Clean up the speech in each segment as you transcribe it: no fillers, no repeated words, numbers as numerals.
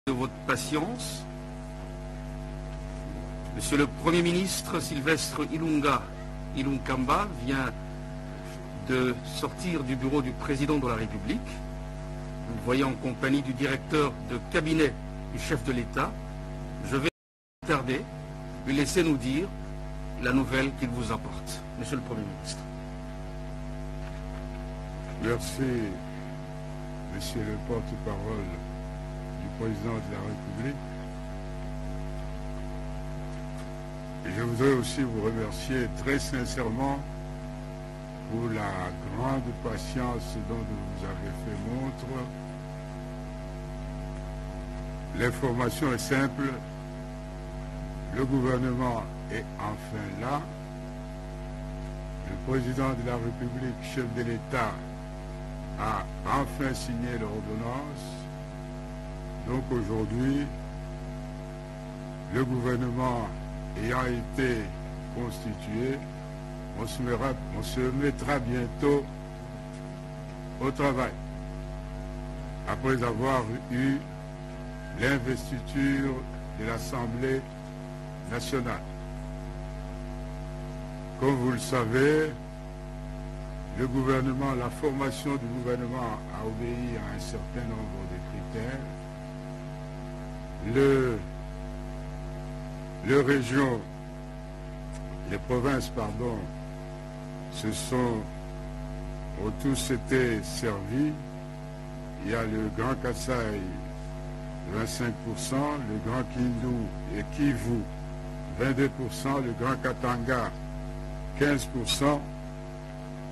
de votre patience. Monsieur le Premier ministre Sylvestre Ilunkamba vient de sortir du bureau du président de la République. Vous le voyez en compagnie du directeur de cabinet du chef de l'État. Je vais tarder, lui laisser nous dire la nouvelle qu'il vous apporte. Monsieur le Premier ministre. Merci, Monsieur le porte-parole du président de la République. Et je voudrais aussi vous remercier très sincèrement pour la grande patience dont vous avez fait montre. L'information est simple, le gouvernement est enfin là. Le président de la République, chef de l'État, a enfin signé l'ordonnance. Donc aujourd'hui, le gouvernement ayant été constitué, on se mettra bientôt au travail, après avoir eu l'investiture de l'Assemblée nationale. Comme vous le savez, le gouvernement, la formation du gouvernement a obéi à un certain nombre de critères. Les régions, les provinces, pardon, ont tous été servis. Il y a le Grand Kasaï, 25%, le Grand Kindu et Kivu, 22%, le Grand Katanga, 15%,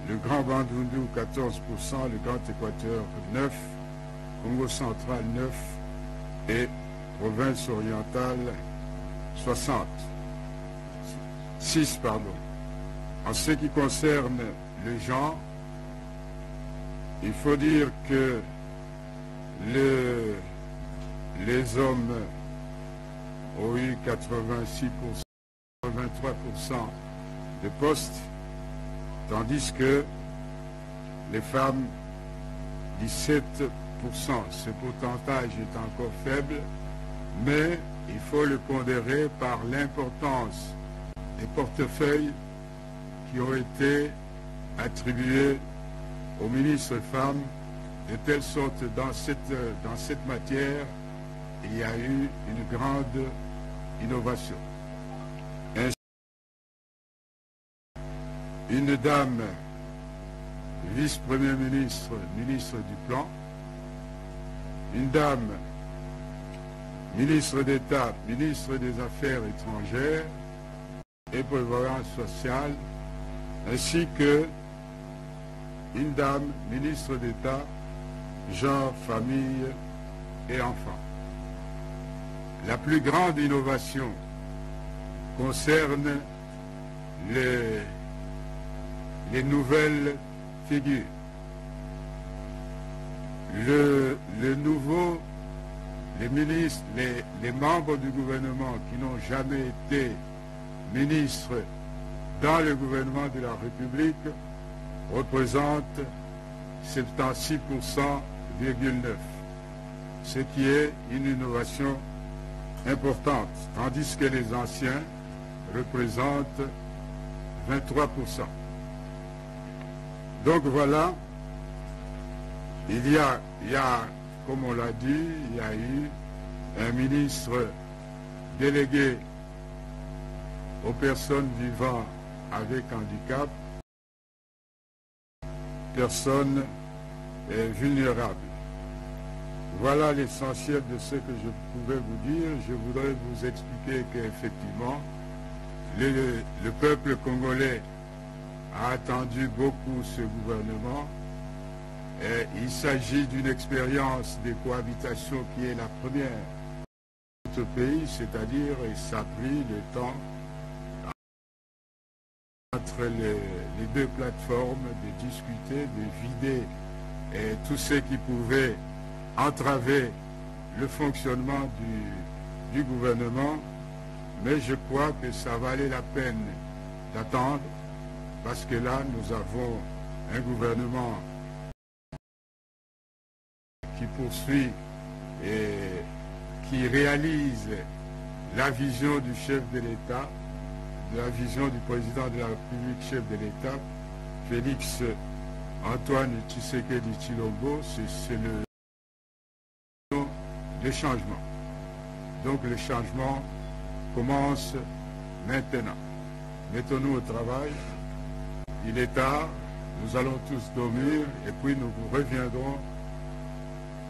le Grand Bandundu, 14%, le Grand Équateur, 9%, Congo central, 9% et province orientale, 6, pardon. En ce qui concerne le genre, il faut dire que les hommes ont eu 86%, 83% de postes, tandis que les femmes, 17%. Ce pourcentage est encore faible, mais il faut le pondérer par l'importance des portefeuilles qui ont été attribués aux ministres femmes, de telle sorte dans cette matière, il y a eu une grande innovation. Ainsi, une dame vice-premier ministre, ministre du Plan, une dame ministre d'État, ministre des Affaires étrangères et prévoyance sociale, ainsi que une dame ministre d'État, genre, famille et enfants. La plus grande innovation concerne les nouvelles figures. Les ministres, les membres du gouvernement qui n'ont jamais été ministres dans le gouvernement de la République représentent 76,9%, ce qui est une innovation importante, tandis que les anciens représentent 23%. Donc voilà, il y a, comme on l'a dit, il y a eu un ministre délégué aux personnes vivant avec handicap, personnes vulnérables. Voilà l'essentiel de ce que je pouvais vous dire. Je voudrais vous expliquer qu'effectivement, le peuple congolais a attendu beaucoup ce gouvernement. Et il s'agit d'une expérience de cohabitation qui est la première de notre pays, c'est-à-dire ça a pris le temps entre les deux plateformes de discuter, de vider tout ce qui pouvait entraver le fonctionnement du gouvernement. Mais je crois que ça valait la peine d'attendre, parce que là, nous avons un gouvernement qui poursuit et qui réalise la vision du chef de l'État, la vision du président de la République, chef de l'État, Félix Antoine Tshisekedi Tshilombo. C'est le changement. Donc le changement commence maintenant. Mettons-nous au travail. Il est tard, nous allons tous dormir et puis nous reviendrons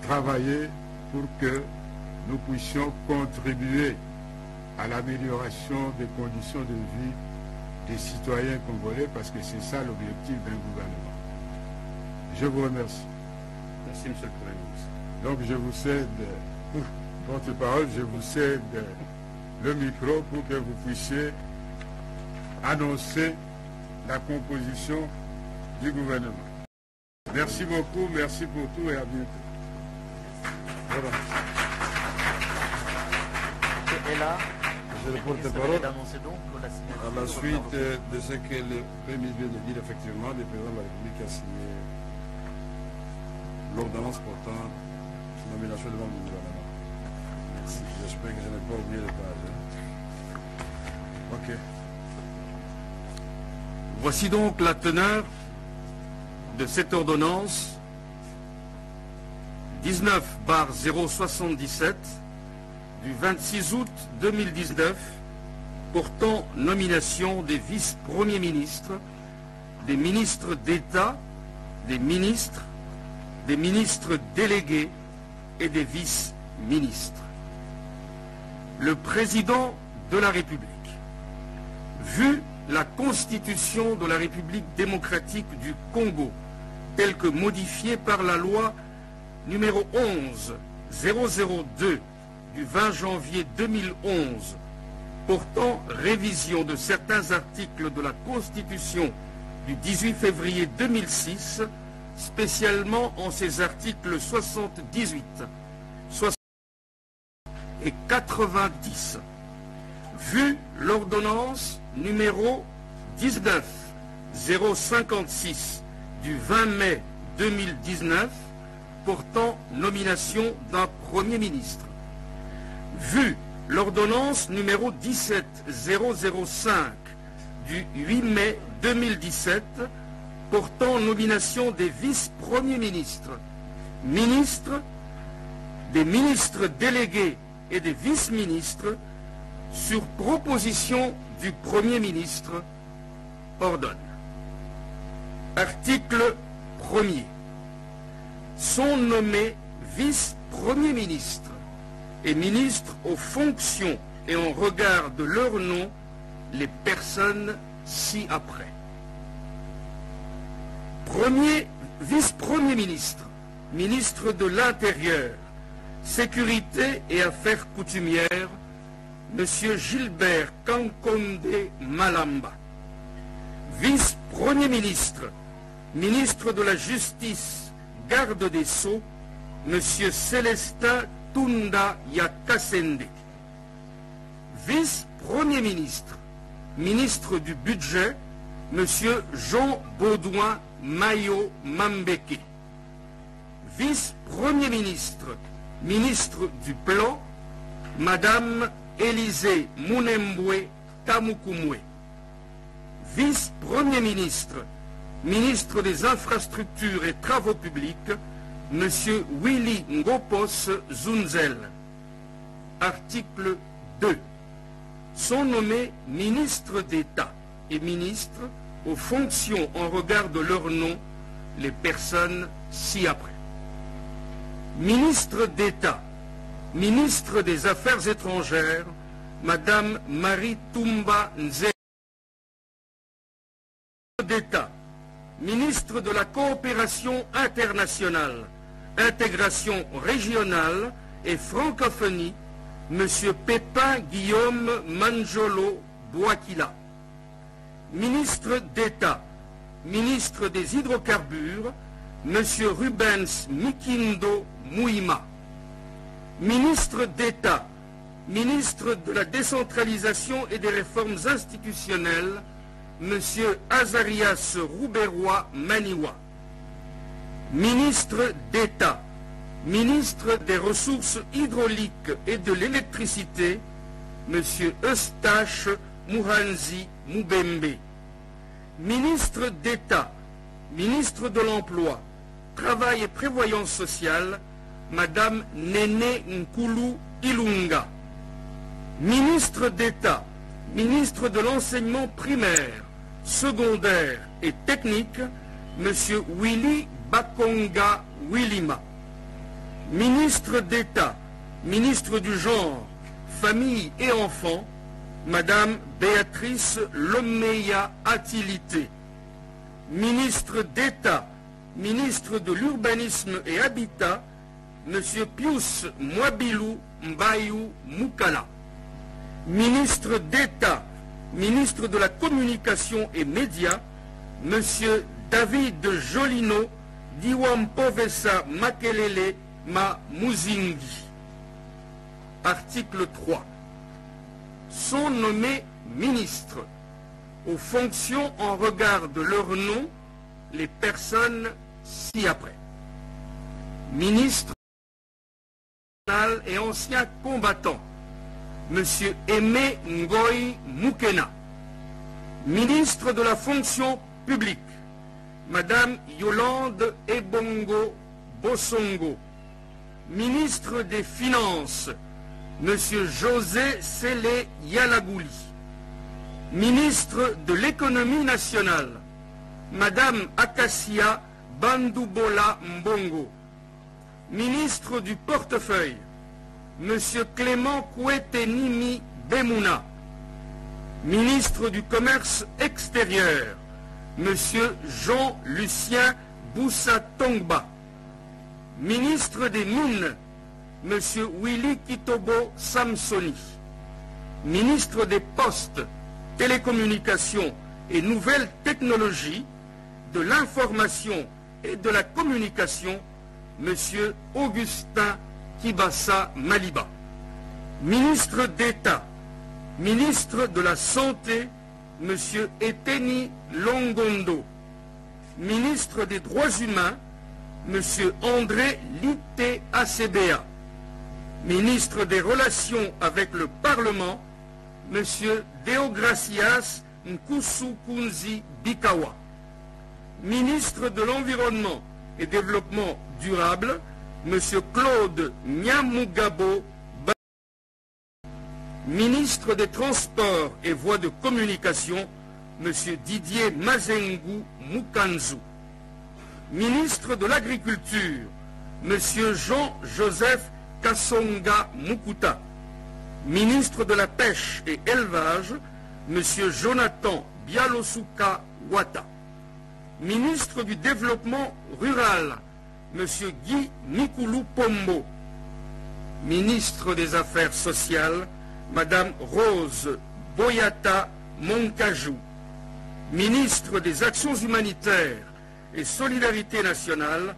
travailler pour que nous puissions contribuer à l'amélioration des conditions de vie des citoyens congolais, parce que c'est ça l'objectif d'un gouvernement. Je vous remercie. Merci, Monsieur le Premier ministre. Donc je vous cède, porte-parole, je vous cède le micro pour que vous puissiez annoncer la composition du gouvernement. Merci beaucoup, merci pour tout et à bientôt. Voilà. Et là, je le porte-parole. À la suite de ce que le Premier ministre vient de dire, effectivement, le président de la République a signé l'ordonnance portant nomination devant le gouvernement. Merci. J'espère que je n'ai pas oublié les pages. Ok. Voici donc la teneur de cette ordonnance 19/077 du 26 août 2019 portant nomination des vice-premiers ministres, des ministres d'État, des ministres délégués et des vice-ministres. Le président de la République, vu la Constitution de la République démocratique du Congo, telle que modifiée par la loi numéro 11-002 du 20 janvier 2011 portant révision de certains articles de la Constitution du 18 février 2006, spécialement en ses articles 78, 60 et 90. Vu l'ordonnance numéro 19-056 du 20 mai 2019 portant nomination d'un Premier ministre. Vu l'ordonnance numéro 17-005 du 8 mai 2017 portant nomination des vice-premiers ministres, des ministres délégués et des vice-ministres sur proposition du Premier ministre, ordonne. Article 1er. Sont nommés vice-premiers ministres et ministres aux fonctions et en regard de leur nom les personnes ci-après. Premier vice-premier ministre, ministre de l'Intérieur, Sécurité et Affaires coutumières, M. Gilbert Kankonde Malamba. Vice-premier ministre, ministre de la Justice, garde des Sceaux, M. Célestin Tunda Yakasende. Vice-premier ministre, ministre du Budget, M. Jean Baudouin Mayo Mambeke. Vice-premier ministre, ministre du Plan, Madame Élisée Mounembwe Tamukumwe. Vice-premier ministre, ministre des Infrastructures et Travaux publics, M. Willy Ngopos Zunzel. Article 2. Sont nommés ministres d'État et ministres aux fonctions en regard de leur nom les personnes ci-après. Ministre d'État, ministre des Affaires étrangères, Madame Marie Toumba Nzé. D'État, ministre de la Coopération internationale, intégration régionale et francophonie, M. Pépin Guillaume Manjolo Bouakila. Ministre d'État, ministre des Hydrocarbures, M. Rubens Mikindo Mouima. Ministre d'État, ministre de la Décentralisation et des Réformes institutionnelles, M. Azarias Rouberois Maniwa. Ministre d'État, Ministre des Ressources hydrauliques et de l'électricité, M. Eustache Muhanzi Mubembe. Ministre d'État, ministre de l'Emploi, Travail et Prévoyance sociale, Madame Nene Nkulu Ilunga. Ministre d'État, ministre de l'Enseignement primaire, secondaire et technique, M. Willy Bakonga Willima. Ministre d'État, ministre du Genre, Famille et Enfants, Madame Béatrice Lomeya Atilité. Ministre d'État, ministre de l'Urbanisme et Habitat, M. Pius Mwabilou Mbayou Moukala. Ministre d'État, ministre de la Communication et Médias, M. David Jolino Diwampovesa Makelele Ma Muzingi. Article 3. Sont nommés ministres aux fonctions en regard de leur nom les personnes ci-après. Ministre et ancien combattant, M. Aimé Ngoï Moukena. Ministre de la fonction publique, Madame Yolande Ebongo Bosongo. Ministre des Finances, M. José Sélé Yalagouli. Ministre de l'Économie nationale, Madame Akassia Bandoubola Mbongo. Ministre du Portefeuille, M. Clément Kouetenimi Bemouna. Ministre du Commerce extérieur, M. Jean-Lucien Boussa Tongba. Ministre des Mines, M. Willy Kitobo Samsoni. Ministre des Postes, Télécommunications et Nouvelles Technologies, de l'Information et de la Communication, M. Augustin Kibassa Maliba. Ministre d'État, ministre de la Santé, M. Eteni Longondo. Ministre des Droits Humains, M. André Lité Acebea. Ministre des Relations avec le Parlement, M. Deogracias Nkusukunzi Bikawa. Ministre de l'Environnement et Développement durable, M. Claude Nyamugabo. Ministre des Transports et Voies de Communication, M. Didier Mazengu Mukanzu. Ministre de l'Agriculture, M. Jean-Joseph Kassonga Mukuta. Ministre de la Pêche et Élevage, M. Jonathan Bialosuka Wata. Ministre du Développement Rural, M. Guy Mikulu Pombo. Ministre des Affaires sociales, Madame Rose Boyata Monkajou. Ministre des Actions humanitaires et Solidarité nationale,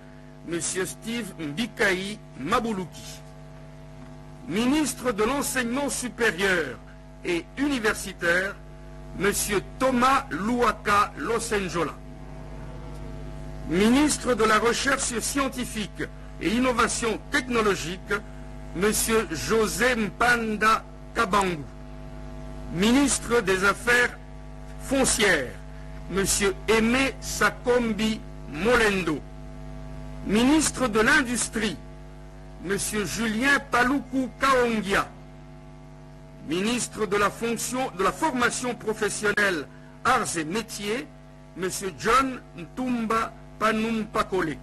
M. Steve Mbikaï Mabuluki. Ministre de l'Enseignement supérieur et universitaire, M. Thomas Louaka Losenjola. Ministre de la Recherche scientifique et Innovation technologique, M. José Mpanda Kabangu. Ministre des Affaires foncières, M. Aimé Sakombi Molendo. Ministre de l'Industrie, M. Julien Paloukou Kaongia. Ministre de la Formation professionnelle, Arts et Métiers, M. John Ntumba Panumpakole.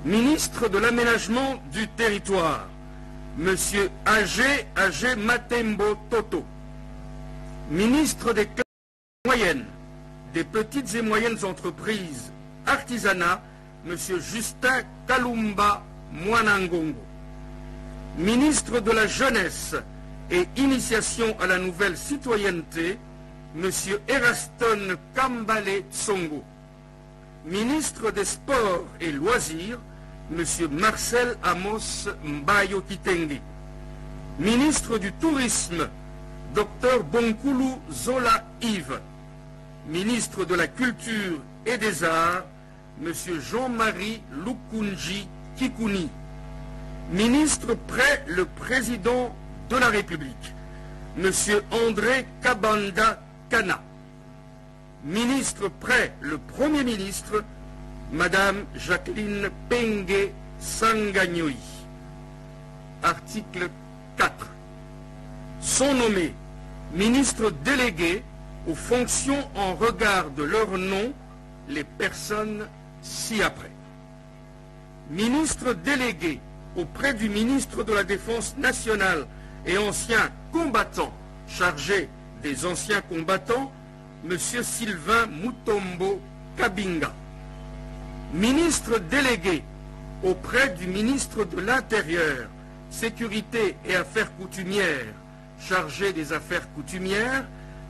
Ministre de l'Aménagement du Territoire, M. Agé Matembo Toto. Ministre des classes moyennes, des petites et moyennes entreprises, artisanat, M. Justin Kalumba Mwanangongo. Ministre de la Jeunesse et Initiation à la Nouvelle Citoyenneté, M. Eraston Kambale Tsongo. Ministre des Sports et Loisirs, M. Marcel Amos Mbayo Kitenge. Ministre du Tourisme, Dr Bonkulu Zola Yves. Ministre de la Culture et des Arts, M. Jean-Marie Lukunji Kikouni. Ministre près le Président de la République, M. André Kabanda Kana. Ministre près le Premier ministre, Mme Jacqueline Penge Sangagnoi. Article 4. Sont nommés ministres délégués aux fonctions en regard de leur nom les personnes ci-après. Ministre délégué auprès du ministre de la Défense nationale et ancien combattant chargé des anciens combattants, M. Sylvain Mutombo Kabinga. Ministre délégué auprès du ministre de l'Intérieur, Sécurité et Affaires coutumières, chargé des affaires coutumières,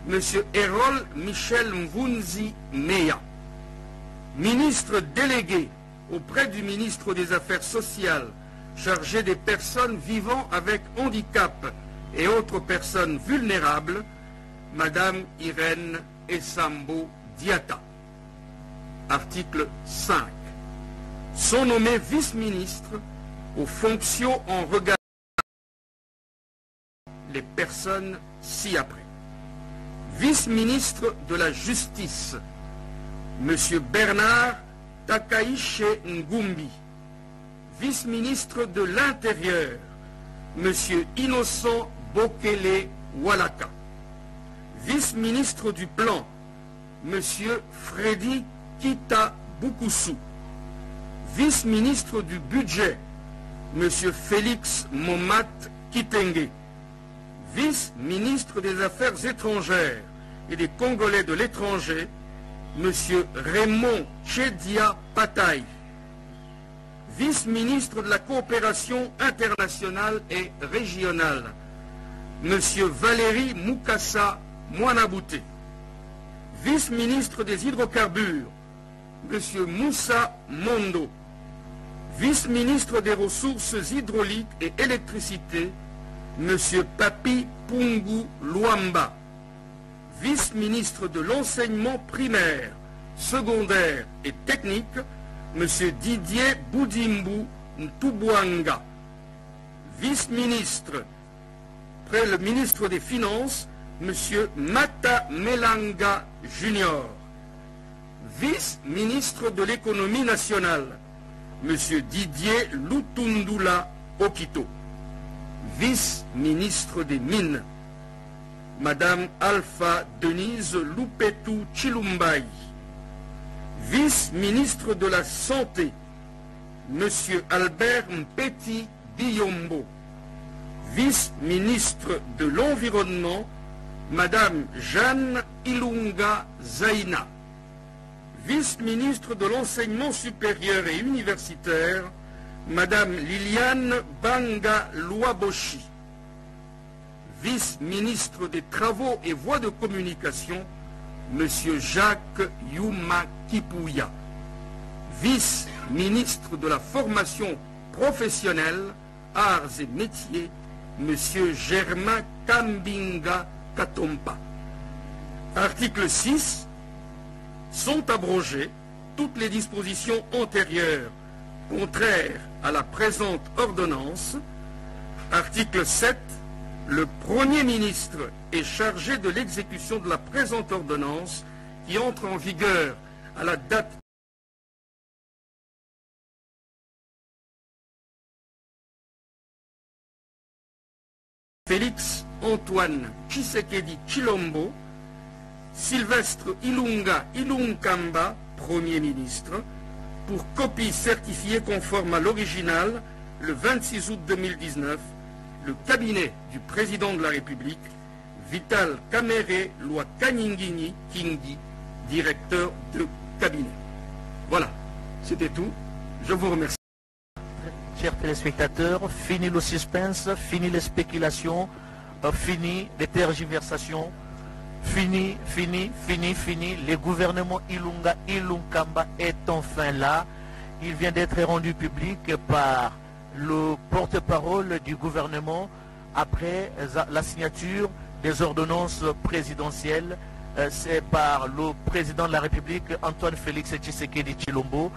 M. Erol Michel Mvunzi Meya. Ministre délégué auprès du ministre des Affaires sociales, chargé des personnes vivant avec handicap et autres personnes vulnérables, Madame Irène Essambo Diata. Article 5. Sont nommés vice-ministres aux fonctions en regard les personnes ci-après. Vice-ministre de la Justice, M. Bernard Takaiche Ngumbi. Vice-ministre de l'Intérieur, M. Innocent Bokele Walaka. Vice-ministre du Plan, M. Freddy Kita Bukusu. Vice-ministre du Budget, M. Félix Momat Kitenge. Vice-ministre des Affaires étrangères et des Congolais de l'étranger, M. Raymond Chedia Pataï. Vice-ministre de la Coopération internationale et régionale, M. Valéry Mukasa Mwanabouté. Vice-ministre des Hydrocarbures, M. Moussa Mondo. Vice-ministre des Ressources hydrauliques et électricité, M. Papi Pungu Luamba. Vice-ministre de l'enseignement primaire, secondaire et technique, M. Didier Boudimbu Ntubwanga. Vice-ministre près le ministre des Finances, M. Mata Melanga Junior. Vice-ministre de l'économie nationale, M. Didier Lutundula Okito. Vice-ministre des Mines, Madame Alpha Denise Lupetu Chilumbai. Vice-ministre de la Santé, M. Albert Mpeti Biyombo. Vice-ministre de l'Environnement, Madame Jeanne Ilunga Zaina. Vice-ministre de l'Enseignement supérieur et universitaire, Madame Liliane Banga Louaboshi. Vice-ministre des Travaux et Voies de Communication, Monsieur Jacques Yuma Kipouya. Vice-ministre de la Formation professionnelle, Arts et Métiers, Monsieur Germain Kambinga Katompa. Article 6. Sont abrogées toutes les dispositions antérieures contraires à la présente ordonnance. Article 7. Le Premier ministre est chargé de l'exécution de la présente ordonnance qui entre en vigueur à la date Félix Antoine Tshisekedi Tshilombo, Sylvestre Ilunga Ilunkamba, Premier ministre, pour copie certifiée conforme à l'original le 26 août 2019, le cabinet du président de la République, Vital Kamere Loi Kanyingini Kingi, directeur de cabinet. Voilà, c'était tout. Je vous remercie. Chers téléspectateurs, fini le suspense, fini les spéculations, fini les tergiversations, fini. Le gouvernement Ilunga Ilunkamba est enfin là. Il vient d'être rendu public par le porte-parole du gouvernement après la signature des ordonnances présidentielles. C'est par le président de la République, Antoine Félix Tshisekedi Tshilombo.